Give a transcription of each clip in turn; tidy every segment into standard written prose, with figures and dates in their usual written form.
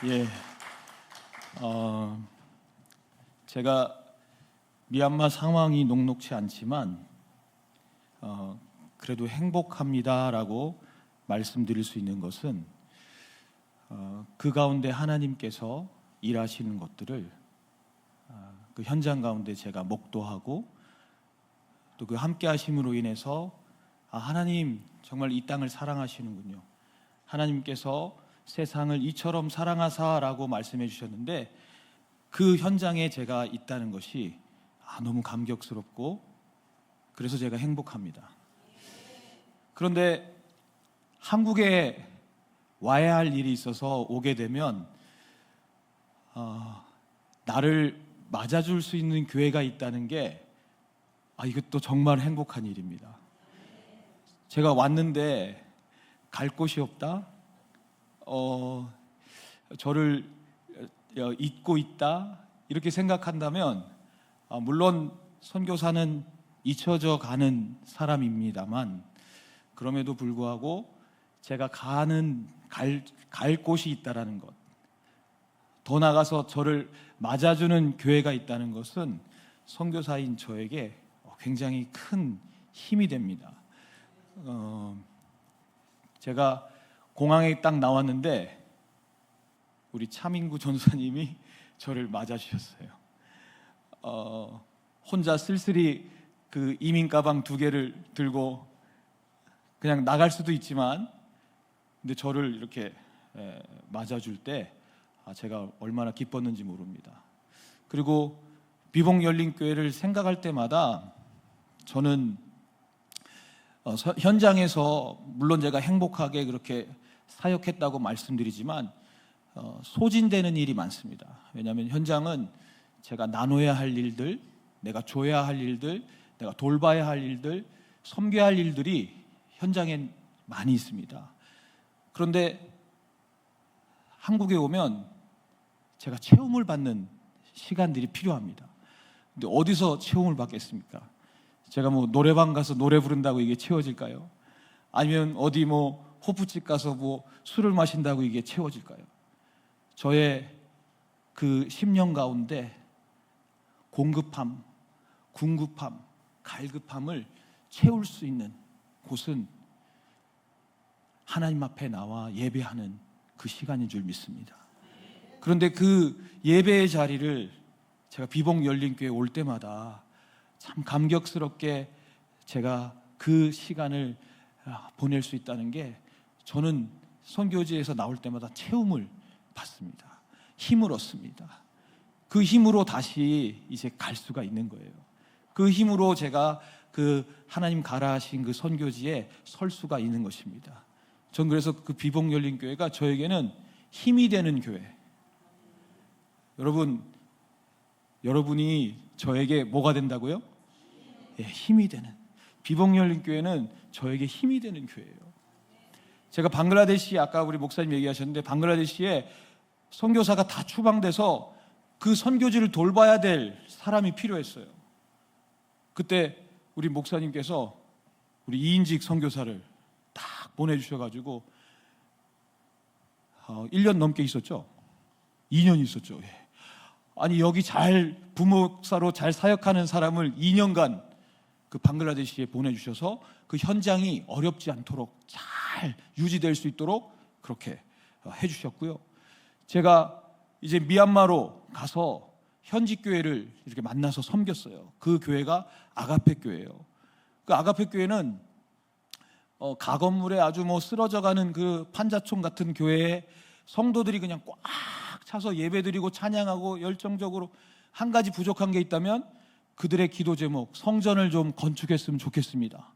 예, 제가 미얀마 상황이 녹록치 않지만 그래도 행복합니다라고 말씀드릴 수 있는 것은 그 가운데 하나님께서 일하시는 것들을 그 현장 가운데 제가 목도하고 또 그 함께 하심으로 인해서 하나님 정말 이 땅을 사랑하시는군요. 하나님께서 세상을 이처럼 사랑하사라고 말씀해 주셨는데 그 현장에 제가 있다는 것이 너무 감격스럽고 그래서 제가 행복합니다. 그런데 한국에 와야 할 일이 있어서 오게 되면 나를 맞아줄 수 있는 교회가 있다는 게 이것도 정말 행복한 일입니다. 제가 왔는데 갈 곳이 없다? 저를 잊고 있다? 이렇게 생각한다면 물론 선교사는 잊혀져 가는 사람입니다만 그럼에도 불구하고 제가 갈 곳이 있다라는 것, 더 나아가서 저를 맞아주는 교회가 있다는 것은 선교사인 저에게 굉장히 큰 힘이 됩니다. 제가 공항에 딱 나왔는데 우리 차민구 전사님이 저를 맞아주셨어요. 혼자 쓸쓸히 그 이민 가방 2개를 들고 그냥 나갈 수도 있지만 근데 저를 이렇게 맞아줄 때 제가 얼마나 기뻤는지 모릅니다. 그리고 비봉 열린 교회를 생각할 때마다 저는 현장에서 물론 제가 행복하게 그렇게 사역했다고 말씀드리지만 소진되는 일이 많습니다. 왜냐하면 현장은 제가 나눠야 할 일들, 내가 줘야 할 일들, 내가 돌봐야 할 일들, 섬겨야 할 일들이 현장엔 많이 있습니다. 그런데 한국에 오면 제가 체험을 받는 시간들이 필요합니다. 근데 어디서 체험을 받겠습니까? 제가 노래방 가서 노래 부른다고 이게 채워질까요? 아니면 어디 호프집 가서 술을 마신다고 이게 채워질까요? 저의 그 10년 가운데 공급함, 궁급함, 갈급함을 채울 수 있는 곳은 하나님 앞에 나와 예배하는 그 시간인 줄 믿습니다. 그런데 그 예배의 자리를 제가 비봉 열린 교회에 올 때마다 참 감격스럽게 제가 그 시간을 보낼 수 있다는 게 저는 선교지에서 나올 때마다 체험을 받습니다. 힘을 얻습니다. 그 힘으로 다시 이제 갈 수가 있는 거예요. 그 힘으로 제가 그 하나님 가라 하신 그 선교지에 설 수가 있는 것입니다. 전 그래서 그 비봉 열린 교회가 저에게는 힘이 되는 교회. 여러분이 저에게 뭐가 된다고요? 힘이 되는. 비봉 열린 교회는 저에게 힘이 되는 교회예요. 제가 방글라데시, 아까 우리 목사님 얘기하셨는데 방글라데시에 선교사가 다 추방돼서 그 선교지를 돌봐야 될 사람이 필요했어요. 그때 우리 목사님께서 우리 2인직 선교사를 딱 보내주셔가지고 1년 넘게 있었죠. 2년 있었죠. 아니 여기 부목사로 잘 사역하는 사람을 2년간 그 방글라데시에 보내주셔서 그 현장이 어렵지 않도록 잘 유지될 수 있도록 그렇게 해주셨고요. 제가 이제 미얀마로 가서 현지 교회를 이렇게 만나서 섬겼어요. 그 교회가 아가페 교회예요. 그 아가페 교회는 가건물에 아주 쓰러져가는 그 판자촌 같은 교회에 성도들이 그냥 꽉 차서 예배드리고 찬양하고 열정적으로 한 가지 부족한 게 있다면 그들의 기도 제목, 성전을 좀 건축했으면 좋겠습니다.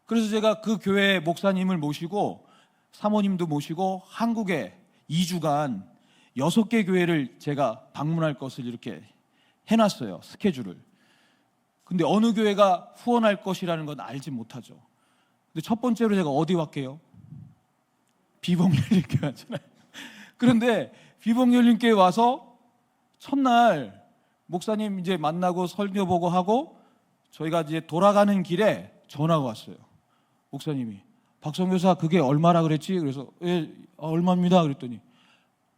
그래서 제가 그 교회 목사님을 모시고 사모님도 모시고 한국에 2주간 6개 교회를 제가 방문할 것을 이렇게 해놨어요. 스케줄을. 근데 어느 교회가 후원할 것이라는 건 알지 못하죠. 근데 첫 번째로 제가 어디 왔게요? 비봉 열린 교회 왔잖아요. 그런데 비봉 열린 교회 와서 첫날 목사님 이제 만나고 설교 보고 하고 저희가 이제 돌아가는 길에 전화가 왔어요. 목사님이 박성교사 그게 얼마라 그랬지? 그래서 얼마입니다. 그랬더니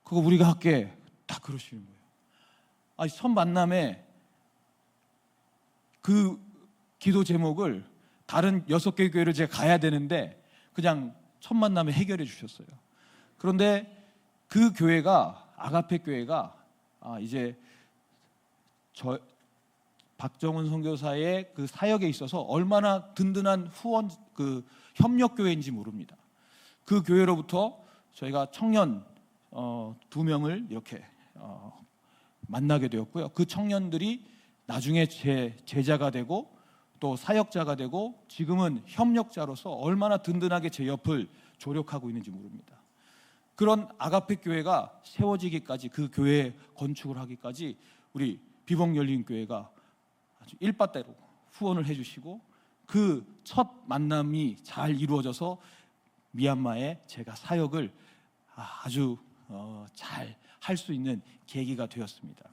그거 우리가 할게. 다 그러시는 거예요. 아니, 첫 만남에 그 기도 제목을 다른 6개 교회를 제가 가야 되는데 그냥 첫 만남에 해결해 주셨어요. 그런데 그 교회가, 아가페 교회가 이제 박정훈 선교사의 그 사역에 있어서 얼마나 든든한 후원, 그 협력 교회인지 모릅니다. 그 교회로부터 저희가 청년 2명을 이렇게 만나게 되었고요. 그 청년들이 나중에 제 제자가 되고 또 사역자가 되고 지금은 협력자로서 얼마나 든든하게 제 옆을 조력하고 있는지 모릅니다. 그런 아가페 교회가 세워지기까지, 그 교회 건축을 하기까지 우리 비복열린교회가 아주 일바대로 후원을 해주시고 그 첫 만남이 잘 이루어져서 미얀마에 제가 사역을 아주 잘 할 수 있는 계기가 되었습니다.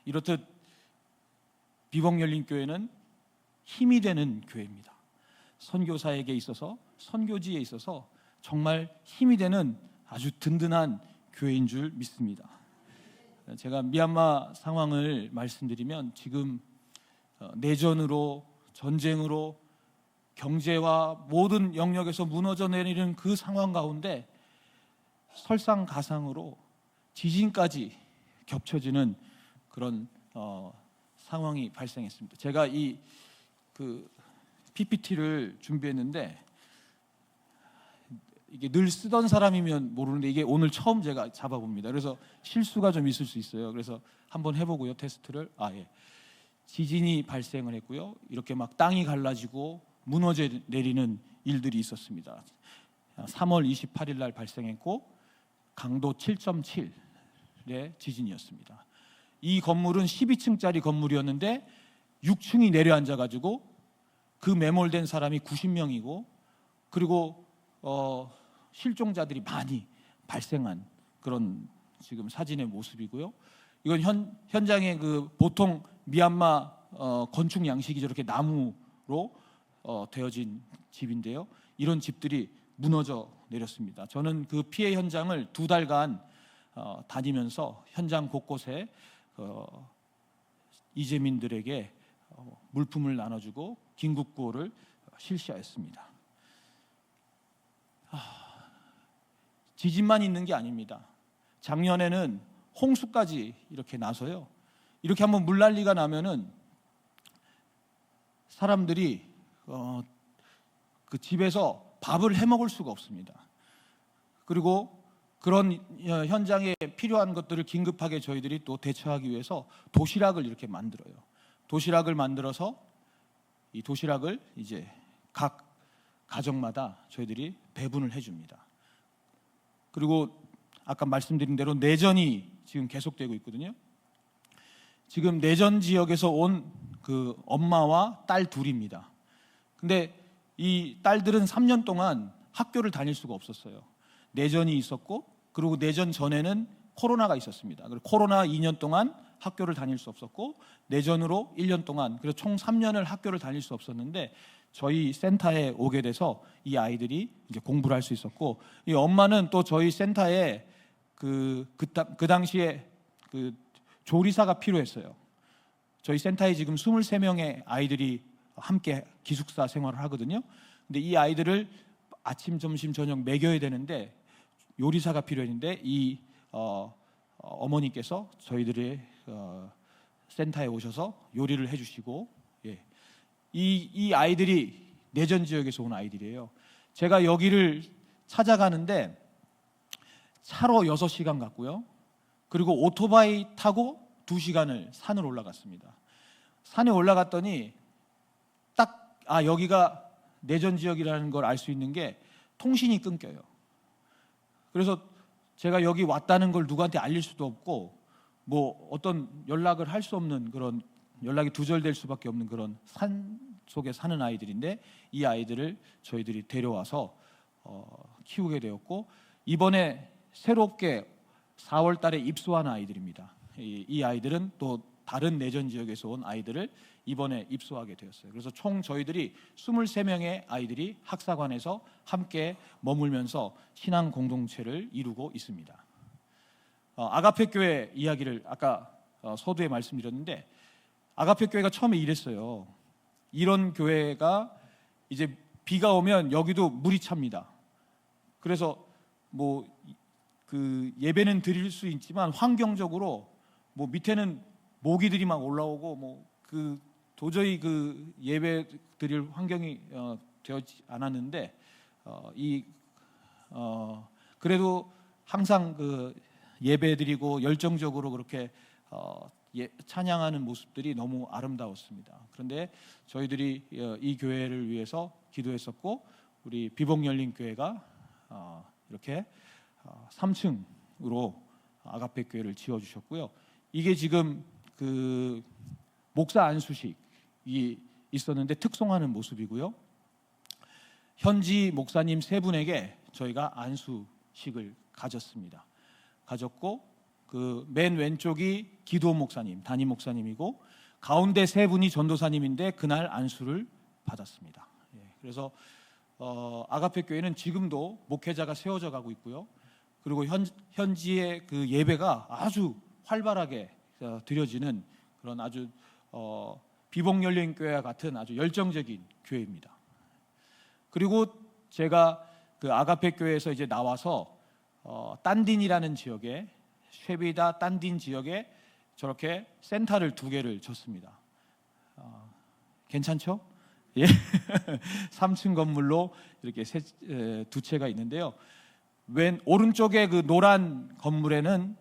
이렇듯 비복열린교회는 힘이 되는 교회입니다. 선교사에게 있어서, 선교지에 있어서 정말 힘이 되는 아주 든든한 교회인 줄 믿습니다. 제가 미얀마 상황을 말씀드리면 지금 내전으로, 전쟁으로, 경제와 모든 영역에서 무너져 내리는 그 상황 가운데 설상가상으로 지진까지 겹쳐지는 그런 상황이 발생했습니다. 제가 이 PPT를 준비했는데 이게 늘 쓰던 사람이면 모르는데 이게 오늘 처음 제가 잡아봅니다. 그래서 실수가 좀 있을 수 있어요. 그래서 한번 해보고요, 테스트를. 지진이 발생을 했고요. 이렇게 막 땅이 갈라지고 무너져 내리는 일들이 있었습니다. 3월 28일 날 발생했고 강도 7.7의 지진이었습니다. 이 건물은 12층짜리 건물이었는데 6층이 내려앉아가지고 그 매몰된 사람이 90명이고 그리고 실종자들이 많이 발생한 그런 지금 사진의 모습이고요. 이건 현장의 그 보통 미얀마 건축 양식이 저렇게 나무로 되어진 집인데요. 이런 집들이 무너져 내렸습니다. 저는 그 피해 현장을 2달간 다니면서 현장 곳곳에 이재민들에게 물품을 나눠주고 긴급구호를 실시하였습니다. 지진만 있는 게 아닙니다. 작년에는 홍수까지 이렇게 나서요. 이렇게 한번 물난리가 나면은 사람들이 그 집에서 밥을 해 먹을 수가 없습니다. 그리고 그런 현장에 필요한 것들을 긴급하게 저희들이 또 대처하기 위해서 도시락을 이렇게 만들어요. 도시락을 만들어서 이 도시락을 이제 각 가정마다 저희들이 배분을 해줍니다. 그리고 아까 말씀드린 대로 내전이 지금 계속되고 있거든요. 지금 내전 지역에서 온 그 엄마와 딸 둘입니다. 근데 이 딸들은 3년 동안 학교를 다닐 수가 없었어요. 내전이 있었고 그리고 내전 전에는 코로나가 있었습니다. 그리고 코로나 2년 동안 학교를 다닐 수 없었고 내전으로 1년 동안, 그래서 총 3년을 학교를 다닐 수 없었는데 저희 센터에 오게 돼서 이 아이들이 이제 공부를 할 수 있었고, 이 엄마는 또 저희 센터에 그 당시에 그 조리사가 필요했어요. 저희 센터에 지금 23명의 아이들이 함께 기숙사 생활을 하거든요. 근데 이 아이들을 아침, 점심, 저녁 먹여야 되는데 요리사가 필요했는데 이 어머니께서 저희들의 센터에 오셔서 요리를 해주시고, 이 아이들이 내전 지역에서 온 아이들이에요. 제가 여기를 찾아가는데 차로 6시간 갔고요. 그리고 오토바이 타고 2시간을 산을 올라갔습니다. 산에 올라갔더니 딱 여기가 내전 지역이라는 걸 알 수 있는 게 통신이 끊겨요. 그래서 제가 여기 왔다는 걸 누구한테 알릴 수도 없고 뭐 어떤 연락을 할 수 없는, 그런 연락이 두절될 수밖에 없는 그런 산 속에 사는 아이들인데, 이 아이들을 저희들이 데려와서 키우게 되었고, 이번에 새롭게 4월 달에 입소한 아이들입니다. 이 아이들은 또 다른 내전 지역에서 온 아이들을 이번에 입소하게 되었어요. 그래서 총 저희들이 23명의 아이들이 학사관에서 함께 머물면서 신앙 공동체를 이루고 있습니다. 아가페 교회 이야기를 아까 서두에 말씀드렸는데, 아가페 교회가 처음에 이랬어요. 이런 교회가 이제 비가 오면 여기도 물이 찹니다. 그래서 뭐 그 예배는 드릴 수 있지만 환경적으로 뭐 밑에는 모기들이 막 올라오고 뭐 그 도저히 그 예배 드릴 환경이 되지 않았는데, 그래도 항상 그 예배 드리고 열정적으로 그렇게 찬양하는 모습들이 너무 아름다웠습니다. 그런데 저희들이 이 교회를 위해서 기도했었고, 우리 비복열린교회가 이렇게 3층으로 아가페 교회를 지어주셨고요. 이게 지금 그 목사 안수식이 있었는데 특송하는 모습이고요. 현지 목사님 3분에게 저희가 안수식을 가졌고, 그 맨 왼쪽이 기도 목사님, 담임 목사님이고, 가운데 3분이 전도사님인데 그날 안수를 받았습니다. 그래서 아가페 교회는 지금도 목회자가 세워져 가고 있고요. 그리고 현지의 그 예배가 아주 활발하게 드려지는 그런 아주 비복열린교회와 같은 아주 열정적인 교회입니다. 그리고 제가 그 아가페 교회에서 이제 나와서 딴딘이라는 지역에, 쉐비다 딴딘 지역에 저렇게 센터를 2개를 졌습니다. 괜찮죠? 예. 3층 건물로 이렇게 2채가 있는데요. 오른쪽에 그 노란 건물에는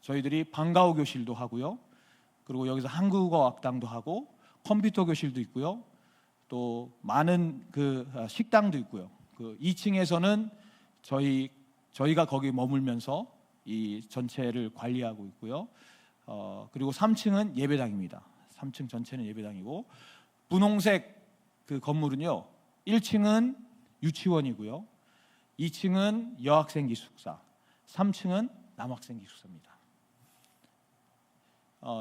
저희들이 방과후 교실도 하고요. 그리고 여기서 한국어 학당도 하고 컴퓨터 교실도 있고요. 또 많은 그 식당도 있고요. 그 2층에서는 저희가 거기 머물면서 이 전체를 관리하고 있고요. 그리고 3층은 예배당입니다. 3층 전체는 예배당이고, 분홍색 그 건물은요, 1층은 유치원이고요, 2층은 여학생 기숙사, 3층은 남학생 기숙사입니다.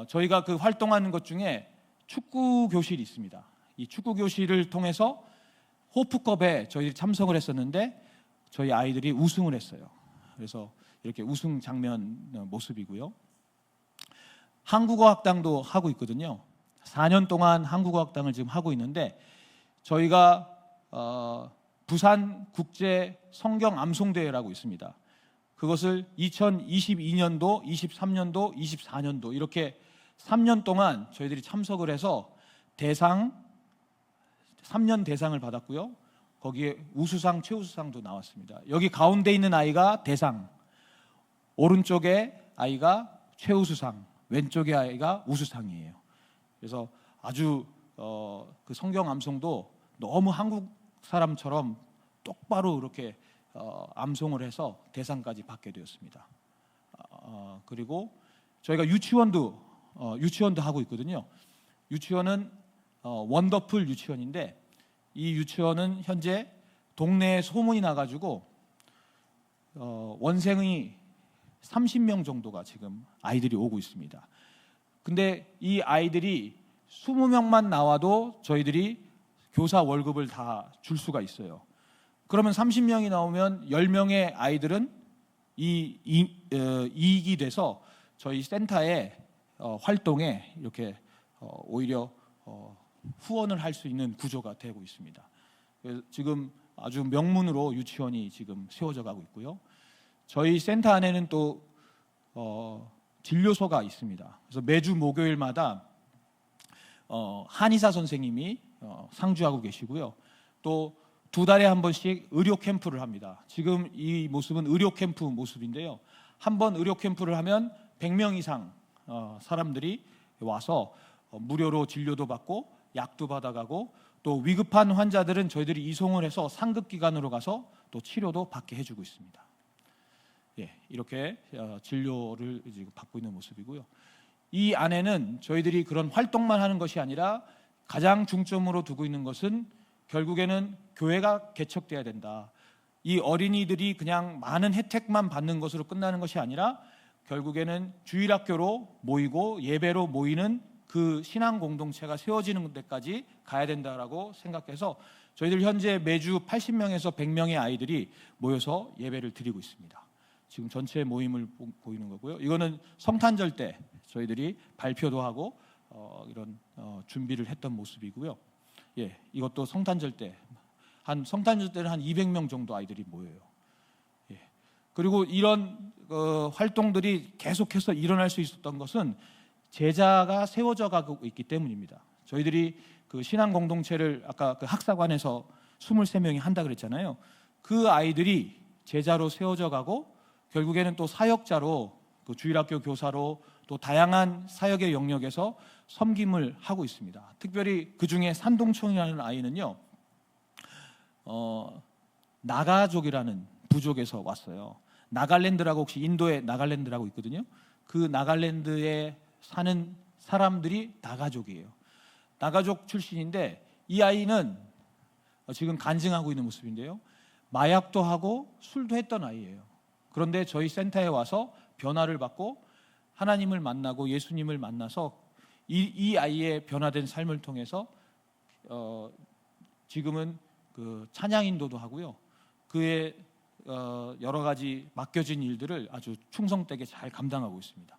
저희가 그 활동하는 것 중에 축구 교실이 있습니다. 이 축구 교실을 통해서 호프컵에 저희들이 참석을 했었는데 저희 아이들이 우승을 했어요. 그래서 이렇게 우승 장면 모습이고요. 한국어 학당도 하고 있거든요. 4년 동안 한국어 학당을 지금 하고 있는데, 저희가 부산 국제 성경 암송대회라고 있습니다. 그것을 2022년도, 23년도, 24년도 이렇게 3년 동안 저희들이 참석을 해서 3년 대상을 받았고요. 거기에 우수상, 최우수상도 나왔습니다. 여기 가운데 있는 아이가 대상, 오른쪽에 아이가 최우수상, 왼쪽의 아이가 우수상이에요. 그래서 아주 그 성경 암송도 너무 한국 사람처럼 똑바로 이렇게 암송을 해서 대상까지 받게 되었습니다. 그리고 저희가 유치원도 하고 있거든요. 유치원은 원더풀 유치원인데, 이 유치원은 현재 동네에 소문이 나가지고 원생이 30명 정도가 지금 아이들이 오고 있습니다. 근데 이 아이들이 20명만 나와도 저희들이 교사 월급을 다 줄 수가 있어요. 그러면 30명이 나오면 10명의 아이들은 이익이 돼서 저희 센터의 활동에 이렇게 오히려 후원을 할 수 있는 구조가 되고 있습니다. 지금 아주 명문으로 유치원이 지금 세워져 가고 있고요. 저희 센터 안에는 또 진료소가 있습니다. 그래서 매주 목요일마다 한의사 선생님이 상주하고 계시고요. 또 2달에 한 번씩 의료 캠프를 합니다. 지금 이 모습은 의료 캠프 모습인데요. 한 번 의료 캠프를 하면 100명 이상 사람들이 와서 무료로 진료도 받고 약도 받아가고, 또 위급한 환자들은 저희들이 이송을 해서 상급기관으로 가서 또 치료도 받게 해주고 있습니다. 이렇게 진료를 받고 있는 모습이고요. 이 안에는 저희들이 그런 활동만 하는 것이 아니라 가장 중점으로 두고 있는 것은 결국에는 교회가 개척돼야 된다. 이 어린이들이 그냥 많은 혜택만 받는 것으로 끝나는 것이 아니라 결국에는 주일학교로 모이고 예배로 모이는 그 신앙 공동체가 세워지는 데까지 가야 된다라고 생각해서 저희들 현재 매주 80명에서 100명의 아이들이 모여서 예배를 드리고 있습니다. 지금 전체 모임을 보이는 거고요. 이거는 성탄절 때 저희들이 발표도 하고 이런 준비를 했던 모습이고요. 예, 이것도 성탄절 때는 한 200명 정도 아이들이 모여요. 예. 그리고 이런 활동들이 계속해서 일어날 수 있었던 것은 제자가 세워져 가고 있기 때문입니다. 저희들이 그 신앙 공동체를 아까 그 학사관에서 23명이 한다 그랬잖아요. 그 아이들이 제자로 세워져 가고 결국에는 또 사역자로 그 주일학교 교사로 또 다양한 사역의 영역에서 섬김을 하고 있습니다. 특별히 그 중에 산동총이라는 아이는요, 나가족이라는 부족에서 왔어요. 나갈랜드라고, 혹시 인도에 나갈랜드라고 있거든요. 그 나갈랜드에 사는 사람들이 나가족이에요. 나가족 출신인데 이 아이는 지금 간증하고 있는 모습인데요, 마약도 하고 술도 했던 아이예요. 그런데 저희 센터에 와서 변화를 받고 하나님을 만나고 예수님을 만나서 이 아이의 변화된 삶을 통해서 지금은 그 찬양 인도도 하고요, 그의 여러 가지 맡겨진 일들을 아주 충성되게 잘 감당하고 있습니다.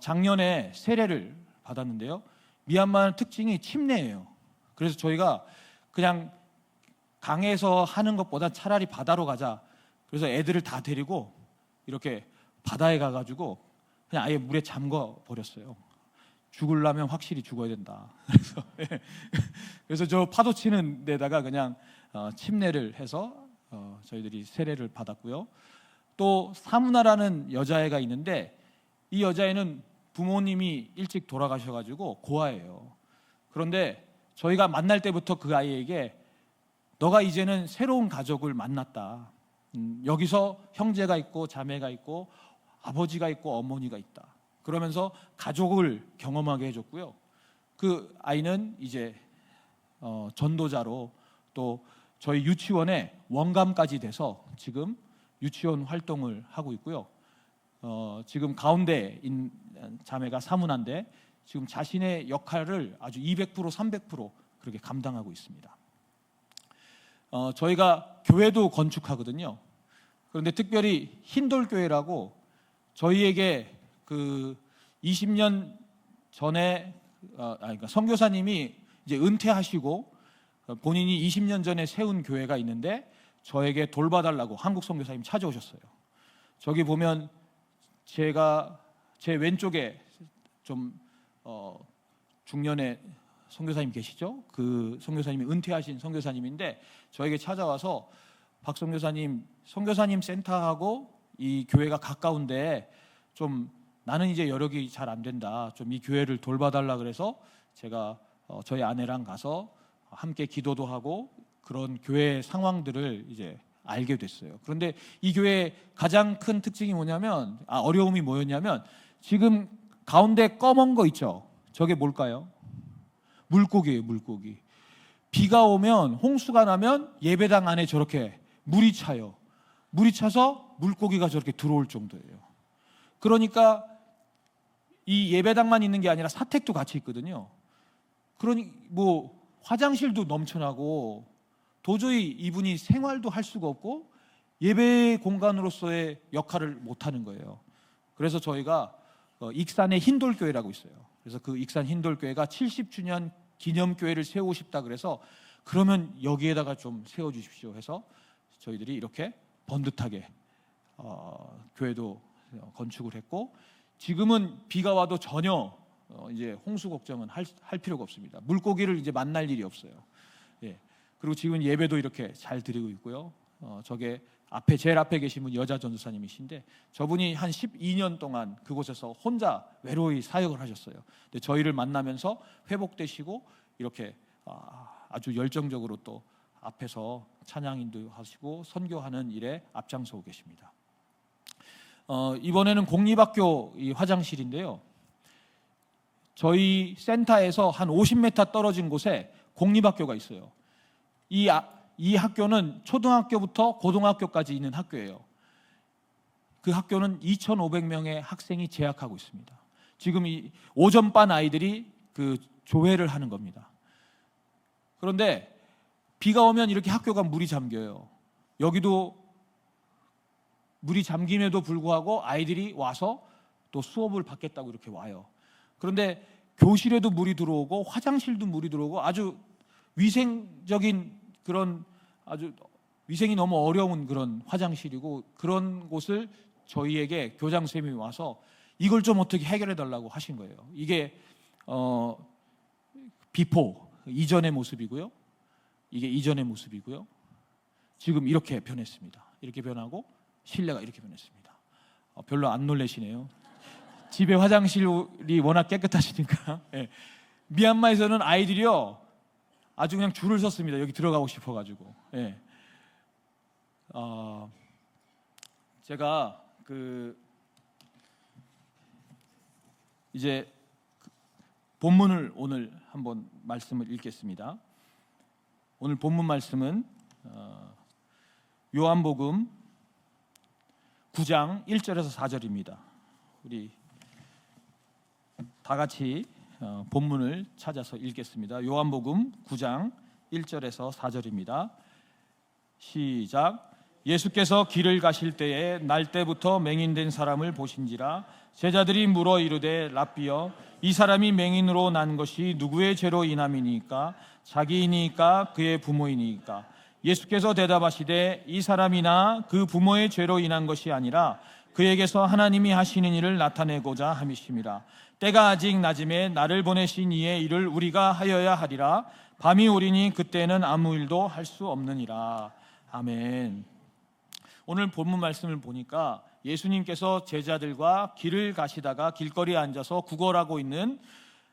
작년에 세례를 받았는데요, 미얀마는 특징이 침례예요. 그래서 저희가 그냥 강에서 하는 것보다 차라리 바다로 가자, 그래서 애들을 다 데리고 이렇게 바다에 가가지고 그냥 아예 물에 잠궈 버렸어요. 죽으려면 확실히 죽어야 된다. 그래서 저 파도 치는 데다가 그냥 침례를 해서 저희들이 세례를 받았고요. 또 사무나라는 여자애가 있는데 이 여자애는 부모님이 일찍 돌아가셔가지고 고아예요. 그런데 저희가 만날 때부터 그 아이에게 너가 이제는 새로운 가족을 만났다. 여기서 형제가 있고 자매가 있고 아버지가 있고 어머니가 있다. 그러면서 가족을 경험하게 해줬고요. 그 아이는 이제 전도자로 또 저희 유치원에 원감까지 돼서 지금 유치원 활동을 하고 있고요. 지금 가운데 있는 자매가 사문한데 지금 자신의 역할을 아주 200% 300% 그렇게 감당하고 있습니다. 저희가 교회도 건축하거든요. 그런데 특별히 흰돌교회라고 저희에게 그 20년 전에 그러니까 선교사님이 이제 은퇴하시고 본인이 20년 전에 세운 교회가 있는데 저에게 돌봐달라고 한국 선교사님 찾아오셨어요. 저기 보면 제가 제 왼쪽에 좀 중년의 선교사님 계시죠? 그 선교사님이 은퇴하신 선교사님인데 저에게 찾아와서 박 선교사님, 선교사님 센터하고 이 교회가 가까운데 좀 나는 이제 여력이 잘 안 된다. 좀 이 교회를 돌봐달라 그래서 제가 저희 아내랑 가서 함께 기도도 하고 그런 교회 상황들을 이제 알게 됐어요. 그런데 이 교회의 가장 큰 특징이 뭐냐면 어려움이 뭐였냐면 지금 가운데 검은 거 있죠? 저게 뭘까요? 물고기예요, 물고기. 비가 오면 홍수가 나면 예배당 안에 저렇게 물이 차요. 물이 차서 물고기가 저렇게 들어올 정도예요. 그러니까 이 예배당만 있는 게 아니라 사택도 같이 있거든요. 그러니 뭐 화장실도 넘쳐나고 도저히 이분이 생활도 할 수가 없고 예배 공간으로서의 역할을 못 하는 거예요. 그래서 저희가 익산의 흰돌교회라고 있어요. 그래서 그 익산 흰돌교회가 70주년 기념교회를 세우고 싶다 그래서 그러면 여기에다가 좀 세워주십시오 해서 저희들이 이렇게 번듯하게 교회도 건축을 했고 지금은 비가 와도 전혀 이제 홍수 걱정은 할 필요가 없습니다. 물고기를 이제 만날 일이 없어요. 예. 그리고 지금 예배도 이렇게 잘 드리고 있고요. 저게 제일 앞에 계신 분 여자 전도사님이신데 저분이 한 12년 동안 그곳에서 혼자 외로이 사역을 하셨어요. 근데 저희를 만나면서 회복되시고 이렇게 아주 열정적으로 또 앞에서 찬양인도 하시고 선교하는 일에 앞장서고 계십니다. 이번에는 공립학교 이 화장실인데요. 저희 센터에서 한 50m 떨어진 곳에 공립학교가 있어요. 이 학교는 초등학교부터 고등학교까지 있는 학교예요. 그 학교는 2,500명의 학생이 재학하고 있습니다. 지금 이 오전반 아이들이 그 조회를 하는 겁니다. 그런데 비가 오면 이렇게 학교가 물이 잠겨요. 여기도 물이 잠김에도 불구하고 아이들이 와서 또 수업을 받겠다고 이렇게 와요. 그런데 교실에도 물이 들어오고 화장실도 물이 들어오고 아주 위생적인 그런 아주 위생이 너무 어려운 그런 화장실이고, 그런 곳을 저희에게 교장 선생님이 와서 이걸 좀 어떻게 해결해 달라고 하신 거예요. 이게 비포 이전의 모습이고요. 이게 이전의 모습이고요. 지금 이렇게 변했습니다. 이렇게 변하고 실내가 이렇게 변했습니다. 별로 안 놀라시네요. 집에 화장실이 워낙 깨끗하시니까. 예. 미얀마에서는 아이들이요 아주 그냥 줄을 섰습니다. 여기 들어가고 싶어가지고. 예. 제가 이제 본문을 오늘 한번 말씀을 읽겠습니다. 오늘 본문 말씀은 요한복음 9장 1절에서 4절입니다. 우리 다 같이 본문을 찾아서 읽겠습니다. 요한복음 9장 1절에서 4절입니다. 시작. 예수께서 길을 가실 때에 날 때부터 맹인된 사람을 보신지라. 제자들이 물어 이르되 랍비여, 이 사람이 맹인으로 난 것이 누구의 죄로 인함이니까? 자기이니까 그의 부모이니까? 예수께서 대답하시되 이 사람이나 그 부모의 죄로 인한 것이 아니라 그에게서 하나님이 하시는 일을 나타내고자 함이심이라. 때가 아직 낮음에 나를 보내신 이의 일을 우리가 하여야 하리라. 밤이 오리니 그때는 아무 일도 할 수 없느니라. 아멘. 오늘 본문 말씀을 보니까 예수님께서 제자들과 길을 가시다가 길거리에 앉아서 구걸하고 있는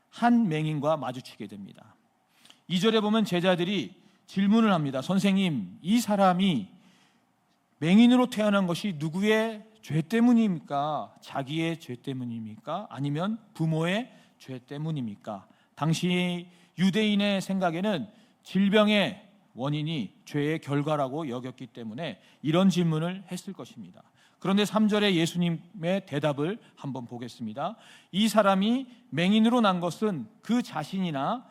한 맹인과 마주치게 됩니다. 2절에 보면 제자들이 질문을 합니다. 선생님, 이 사람이 맹인으로 태어난 것이 누구의 죄 때문입니까? 자기의 죄 때문입니까? 아니면 부모의 죄 때문입니까? 당시 유대인의 생각에는 질병의 원인이 죄의 결과라고 여겼기 때문에 이런 질문을 했을 것입니다. 그런데 3절에 예수님의 대답을 한번 보겠습니다. 이 사람이 맹인으로 난 것은 그 자신이나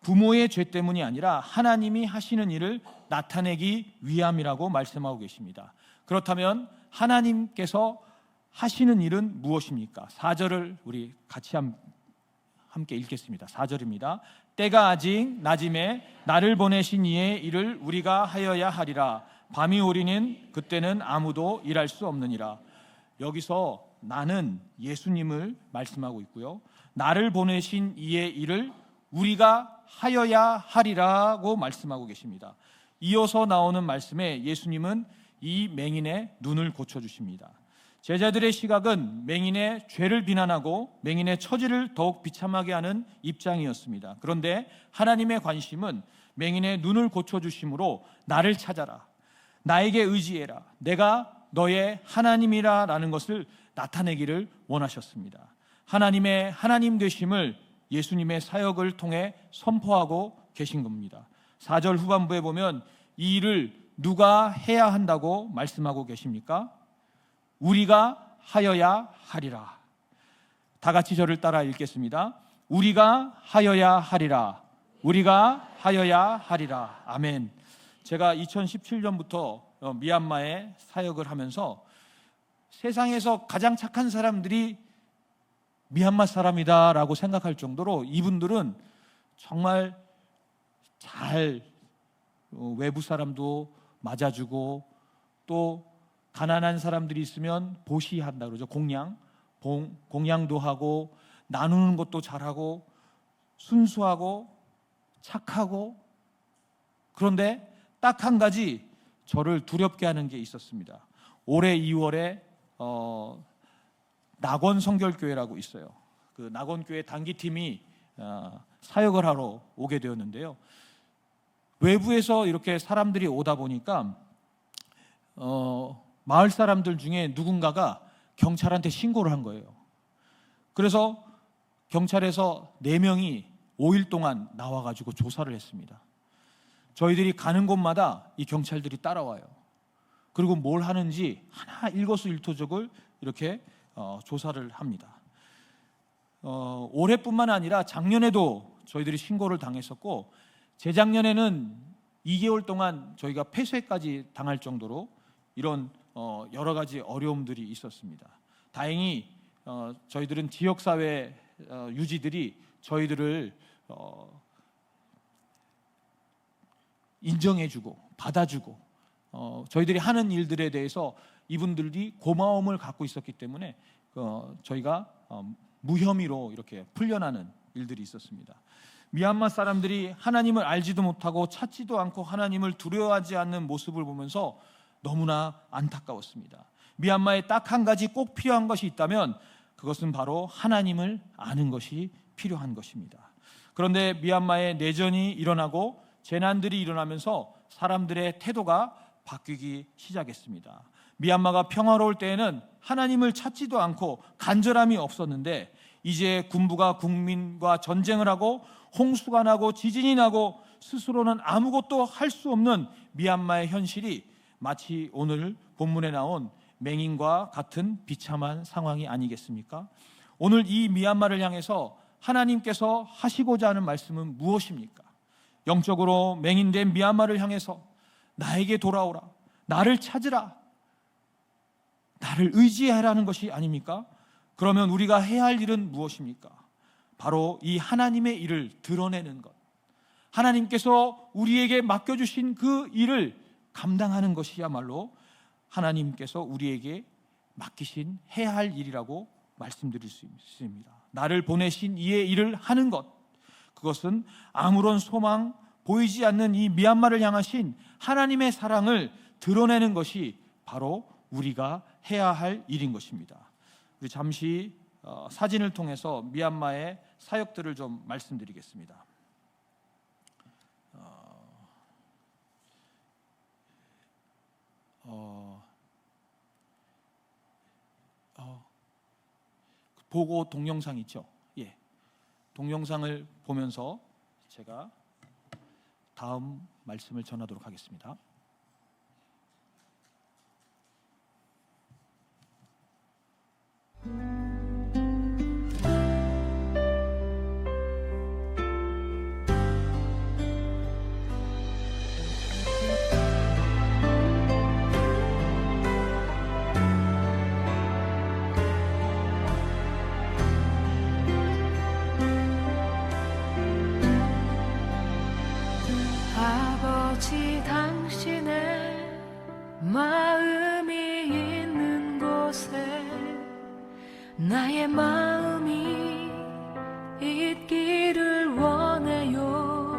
부모의 죄 때문이 아니라 하나님이 하시는 일을 나타내기 위함이라고 말씀하고 계십니다. 그렇다면 하나님께서 하시는 일은 무엇입니까? 4절을 우리 같이 함께 읽겠습니다. 4절입니다. 때가 아직 낮음에 나를 보내신 이의 일을 우리가 하여야 하리라. 밤이 오리는 그때는 아무도 일할 수 없느니라. 여기서 나는 예수님을 말씀하고 있고요. 나를 보내신 이의 일을 우리가 하여야 하리라고 말씀하고 계십니다. 이어서 나오는 말씀에 예수님은 이 맹인의 눈을 고쳐주십니다. 제자들의 시각은 맹인의 죄를 비난하고 맹인의 처지를 더욱 비참하게 하는 입장이었습니다. 그런데 하나님의 관심은 맹인의 눈을 고쳐주심으로 나를 찾아라, 나에게 의지해라, 내가 너의 하나님이라 라는 것을 나타내기를 원하셨습니다. 하나님의 하나님 되심을 예수님의 사역을 통해 선포하고 계신 겁니다. 4절 후반부에 보면 이 일을 누가 해야 한다고 말씀하고 계십니까? 우리가 하여야 하리라. 다 같이 저를 따라 읽겠습니다. 우리가 하여야 하리라. 우리가 하여야 하리라. 아멘. 제가 2017년부터 미얀마에 사역을 하면서 세상에서 가장 착한 사람들이 미얀마 사람이다라고 생각할 정도로 이분들은 정말 잘 외부 사람도 맞아주고 또 가난한 사람들이 있으면 보시한다 그러죠. 공양도 하고 나누는 것도 잘하고 순수하고 착하고. 그런데 딱 한 가지 저를 두렵게 하는 게 있었습니다. 올해 2월에 낙원 성결교회라고 있어요. 그 낙원교회 단기팀이 사역을 하러 오게 되었는데요. 외부에서 이렇게 사람들이 오다 보니까 마을 사람들 중에 누군가가 경찰한테 신고를 한 거예요. 그래서 경찰에서 4명이 5일 동안 나와가지고 조사를 했습니다. 저희들이 가는 곳마다 이 경찰들이 따라와요. 그리고 뭘 하는지 하나 일거수일투족을 이렇게 조사를 합니다. 올해뿐만 아니라 작년에도 저희들이 신고를 당했었고, 재작년에는 2개월 동안 저희가 폐쇄까지 당할 정도로 이런 여러 가지 어려움들이 있었습니다. 다행히 저희들은 지역사회 유지들이 저희들을 인정해주고 받아주고 저희들이 하는 일들에 대해서 이분들이 고마움을 갖고 있었기 때문에 저희가 무혐의로 이렇게 풀려나는 일들이 있었습니다. 미얀마 사람들이 하나님을 알지도 못하고 찾지도 않고 하나님을 두려워하지 않는 모습을 보면서 너무나 안타까웠습니다. 미얀마에 딱 한 가지 꼭 필요한 것이 있다면 그것은 바로 하나님을 아는 것이 필요한 것입니다. 그런데 미얀마에 내전이 일어나고 재난들이 일어나면서 사람들의 태도가 바뀌기 시작했습니다. 미얀마가 평화로울 때에는 하나님을 찾지도 않고 간절함이 없었는데, 이제 군부가 국민과 전쟁을 하고 홍수가 나고 지진이 나고 스스로는 아무것도 할 수 없는 미얀마의 현실이 마치 오늘 본문에 나온 맹인과 같은 비참한 상황이 아니겠습니까? 오늘 이 미얀마를 향해서 하나님께서 하시고자 하는 말씀은 무엇입니까? 영적으로 맹인된 미얀마를 향해서 나에게 돌아오라, 나를 찾으라, 나를 의지하라는 것이 아닙니까? 그러면 우리가 해야 할 일은 무엇입니까? 바로 이 하나님의 일을 드러내는 것, 하나님께서 우리에게 맡겨주신 그 일을 감당하는 것이야말로 하나님께서 우리에게 맡기신 해야 할 일이라고 말씀드릴 수 있습니다. 나를 보내신 이의 일을 하는 것, 그것은 아무런 소망 보이지 않는 이 미얀마를 향하신 하나님의 사랑을 드러내는 것이 바로 우리가 해야 할 일인 것입니다. 우리 잠시 사진을 통해서 미얀마의 사역들을 좀 말씀드리겠습니다. 보고 동영상 있죠? 예, 동영상을 보면서 제가 다음 말씀을 전하도록 하겠습니다. 아버지, 당신의 마음이 있는 곳에 나의 마음이 있기를 원해요.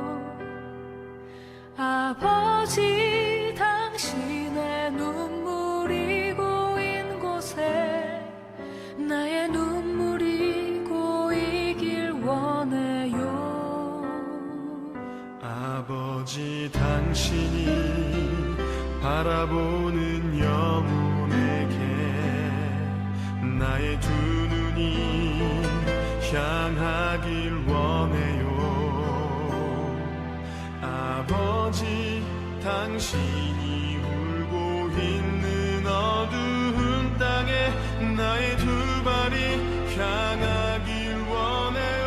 아버지, 당신의 눈물이 고인 곳에 나의 눈물이 고이길 원해요. 아버지, 당신이 바라보는 영혼에게 나의 두 눈이 향하길 원해요. 아버지, 당신이 울고 있는 어두운 땅에 나의 두 발이 향하길 원해요.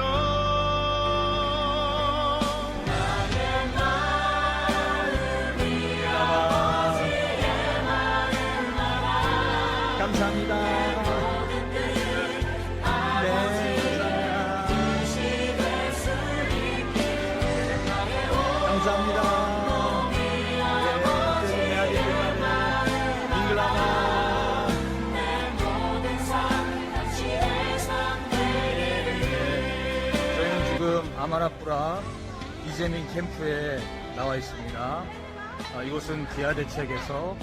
감사합니다. 감사합니다. 저희는 지금 아마라뿌라 이재민 캠프에 나와 있습니다. 이곳은 기아 대책에서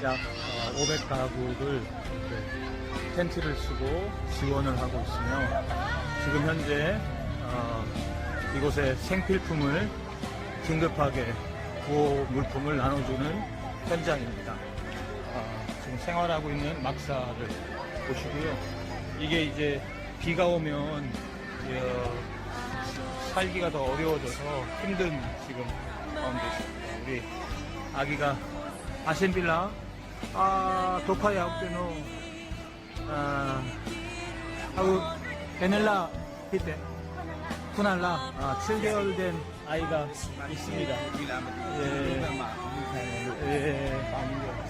약 500가구를 텐트를 쓰고 지원을 하고 있으며, 지금 현재 이곳에 생필품을 긴급하게 구호 물품을 나눠주는 현장입니다. 지금 생활하고 있는 막사를 보시고요. 이게 이제 비가 오면 살기가 더 어려워져서 힘든 지금 가운데 있습니다. 우리 아기가 아센빌라 toka ya no 하고 베넬라 피테 쿠날라 7개월 된 아이가 있습니다.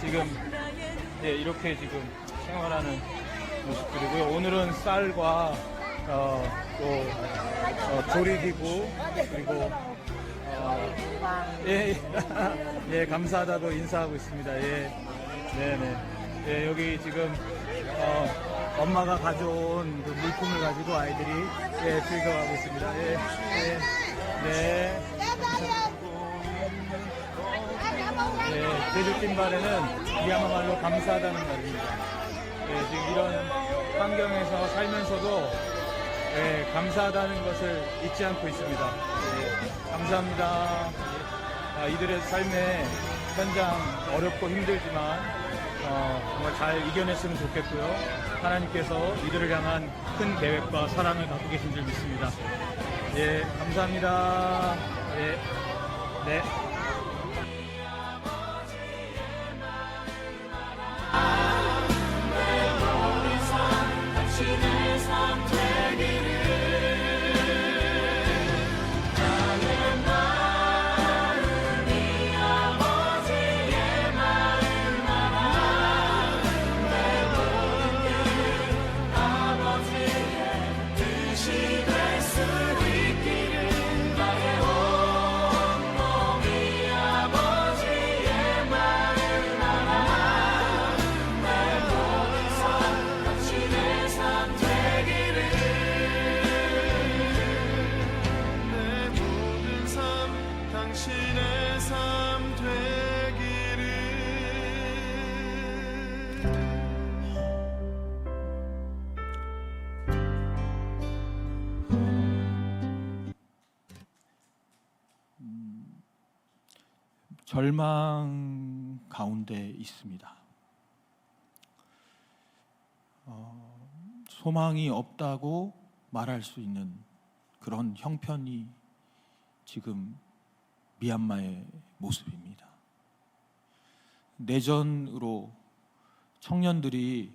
지금 이렇게 지금 생활하는 모습들이고요. 오늘은 쌀과 또 조리기구 그리고 감사하다고 인사하고 있습니다. 네네. 여기 지금 엄마가 가져온 그 물품을 가지고 아이들이 즐겨가고 있습니다. 제주 찐발에는 미얀마 말로 감사하다는 말입니다. 지금 이런 환경에서 살면서도 감사하다는 것을 잊지 않고 있습니다. 감사합니다. 이들의 삶의 현장 어렵고 힘들지만 정말 잘 이겨냈으면 좋겠고요. 하나님께서 이들을 향한 큰 계획과 사랑을 갖고 계신 줄 믿습니다. 감사합니다. 네. 당신의 삶 되기를. 절망 가운데 있습니다. 소망이 없다고 말할 수 있는 그런 형편이 지금 미얀마의 모습입니다. 내전으로 청년들이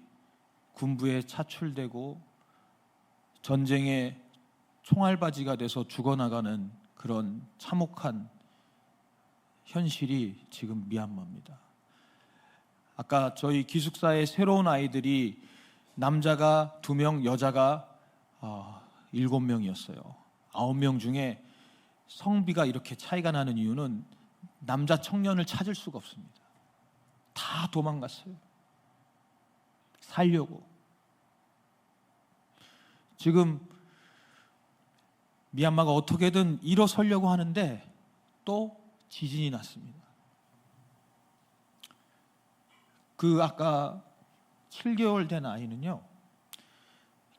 군부에 차출되고 전쟁의 총알바지가 돼서 죽어나가는 그런 참혹한 현실이 지금 미얀마입니다. 아까 저희 기숙사의 새로운 아이들이 남자가 2명, 여자가 7명이었어요. 9명 중에 성비가 이렇게 차이가 나는 이유는 남자 청년을 찾을 수가 없습니다. 다 도망갔어요. 살려고. 지금 미얀마가 어떻게든 일어서려고 하는데 또 지진이 났습니다. 그 아까 7개월 된 아이는요,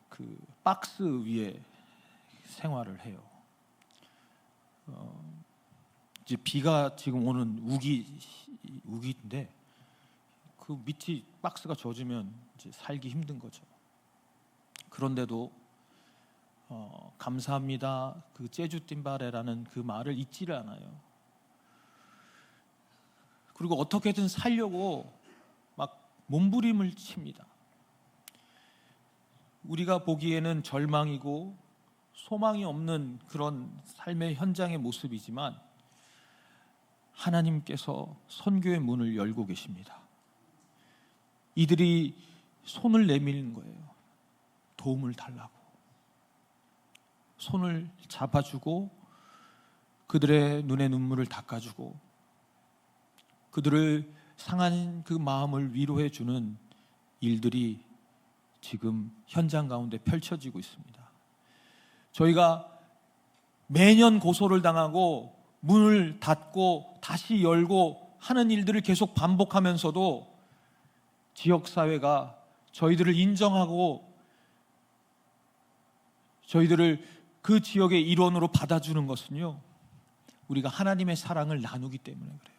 그 박스 위에 생활을 해요. 이제 비가 지금 오는 우기인데 그 밑이 박스가 젖으면 이제 살기 힘든 거죠. 그런데도 감사합니다. 그 제주 띵바레라는 그 말을 잊지를 않아요. 그리고 어떻게든 살려고 막 몸부림을 칩니다. 우리가 보기에는 절망이고 소망이 없는 그런 삶의 현장의 모습이지만 하나님께서 선교의 문을 열고 계십니다. 이들이 손을 내미는 거예요. 도움을 달라고. 손을 잡아주고 그들의 눈에 눈물을 닦아주고 그들을 상한 그 마음을 위로해 주는 일들이 지금 현장 가운데 펼쳐지고 있습니다. 저희가 매년 고소를 당하고 문을 닫고 다시 열고 하는 일들을 계속 반복하면서도 지역사회가 저희들을 인정하고 저희들을 그 지역의 일원으로 받아주는 것은요, 우리가 하나님의 사랑을 나누기 때문에 그래요.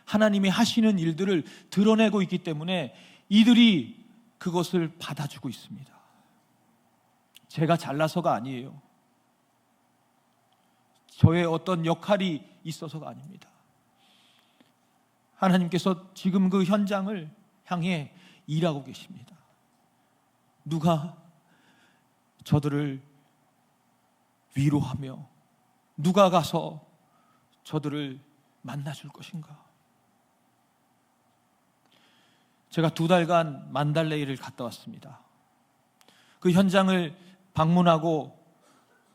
하나님이 하시는 일들을 드러내고 있기 때문에 이들이 그것을 받아주고 있습니다. 제가 잘나서가 아니에요. 저의 어떤 역할이 있어서가 아닙니다. 하나님께서 지금 그 현장을 향해 일하고 계십니다. 누가 저들을 위로하며 누가 가서 저들을 만나줄 것인가? 제가 2달간 만달레이를 갔다 왔습니다. 그 현장을 방문하고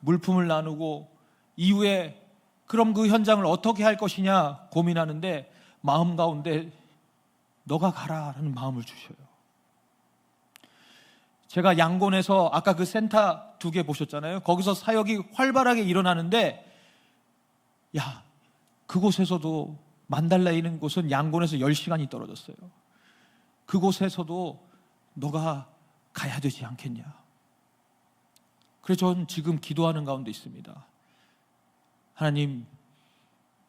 물품을 나누고 이후에 그럼 그 현장을 어떻게 할 것이냐 고민하는데 마음 가운데 너가 가라라는 마음을 주셔요. 제가 양곤에서 아까 그 센터 2개 보셨잖아요. 거기서 사역이 활발하게 일어나는데 야, 그곳에서도 만달라에 있는 곳은 양곤에서 10시간이 떨어졌어요. 그곳에서도 너가 가야 되지 않겠냐. 그래서 저는 지금 기도하는 가운데 있습니다. 하나님,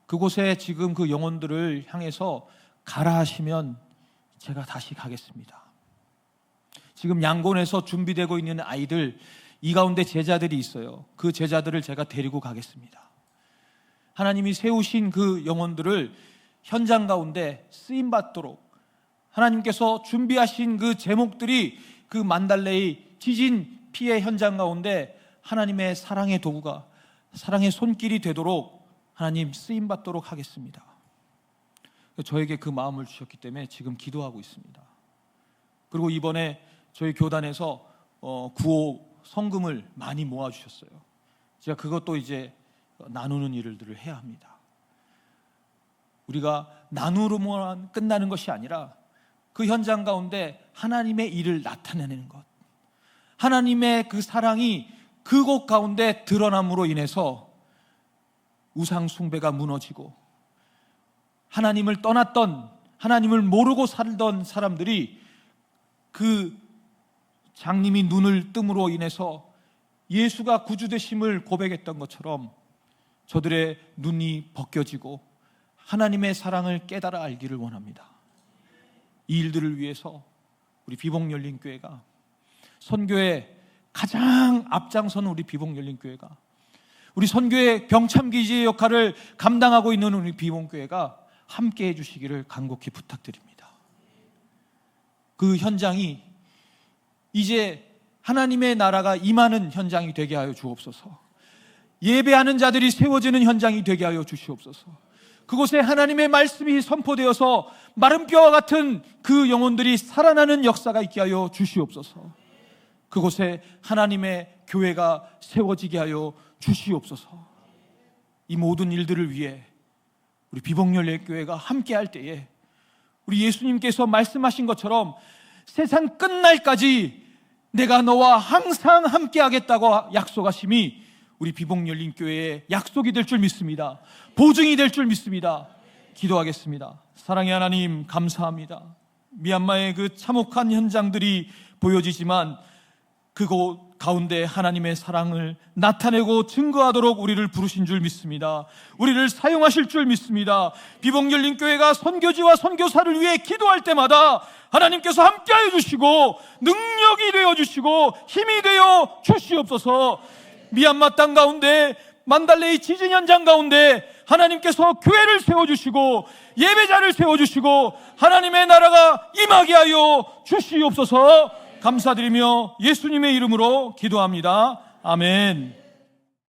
그곳에 지금 그 영혼들을 향해서 가라 하시면 제가 다시 가겠습니다. 지금 양곤에서 준비되고 있는 아이들, 이 가운데 제자들이 있어요. 그 제자들을 제가 데리고 가겠습니다. 하나님이 세우신 그 영혼들을 현장 가운데 쓰임받도록 하나님께서 준비하신 그 제목들이 그 만달레이 지진 피해 현장 가운데 하나님의 사랑의 도구가, 사랑의 손길이 되도록 하나님 쓰임받도록 하겠습니다. 저에게 그 마음을 주셨기 때문에 지금 기도하고 있습니다. 그리고 이번에 저희 교단에서 구호 성금을 많이 모아주셨어요. 제가 그것도 이제 나누는 일들을 해야 합니다. 우리가 나누로만 끝나는 것이 아니라 그 현장 가운데 하나님의 일을 나타내는 것, 하나님의 그 사랑이 그곳 가운데 드러남으로 인해서 우상 숭배가 무너지고 하나님을 떠났던, 하나님을 모르고 살던 사람들이 그 장님이 눈을 뜸으로 인해서 예수가 구주되심을 고백했던 것처럼 저들의 눈이 벗겨지고 하나님의 사랑을 깨달아 알기를 원합니다. 이 일들을 위해서 우리 비복열린교회가, 선교에 가장 앞장서는 우리 비복열린교회가, 우리 선교의 병참기지의 역할을 감당하고 있는 우리 비복교회가 함께 해주시기를 간곡히 부탁드립니다. 그 현장이 이제 하나님의 나라가 임하는 현장이 되게 하여 주옵소서. 예배하는 자들이 세워지는 현장이 되게 하여 주시옵소서. 그곳에 하나님의 말씀이 선포되어서 마른 뼈와 같은 그 영혼들이 살아나는 역사가 있게 하여 주시옵소서. 그곳에 하나님의 교회가 세워지게 하여 주시옵소서. 이 모든 일들을 위해 우리 비복열린교회가 함께 할 때에 우리 예수님께서 말씀하신 것처럼 세상 끝날까지 내가 너와 항상 함께 하겠다고 약속하심이 우리 비복열린교회의 약속이 될 줄 믿습니다. 보증이 될 줄 믿습니다. 기도하겠습니다. 사랑의 하나님, 감사합니다. 미얀마의 그 참혹한 현장들이 보여지지만 그곳 가운데 하나님의 사랑을 나타내고 증거하도록 우리를 부르신 줄 믿습니다. 우리를 사용하실 줄 믿습니다. 비복열린교회가 선교지와 선교사를 위해 기도할 때마다 하나님께서 함께하여 주시고 능력이 되어 주시고 힘이 되어 주시옵소서. 미얀마 땅 가운데 만달레이 지진 현장 가운데 하나님께서 교회를 세워주시고 예배자를 세워주시고 하나님의 나라가 임하게 하여 주시옵소서. 감사드리며 예수님의 이름으로 기도합니다. 아멘.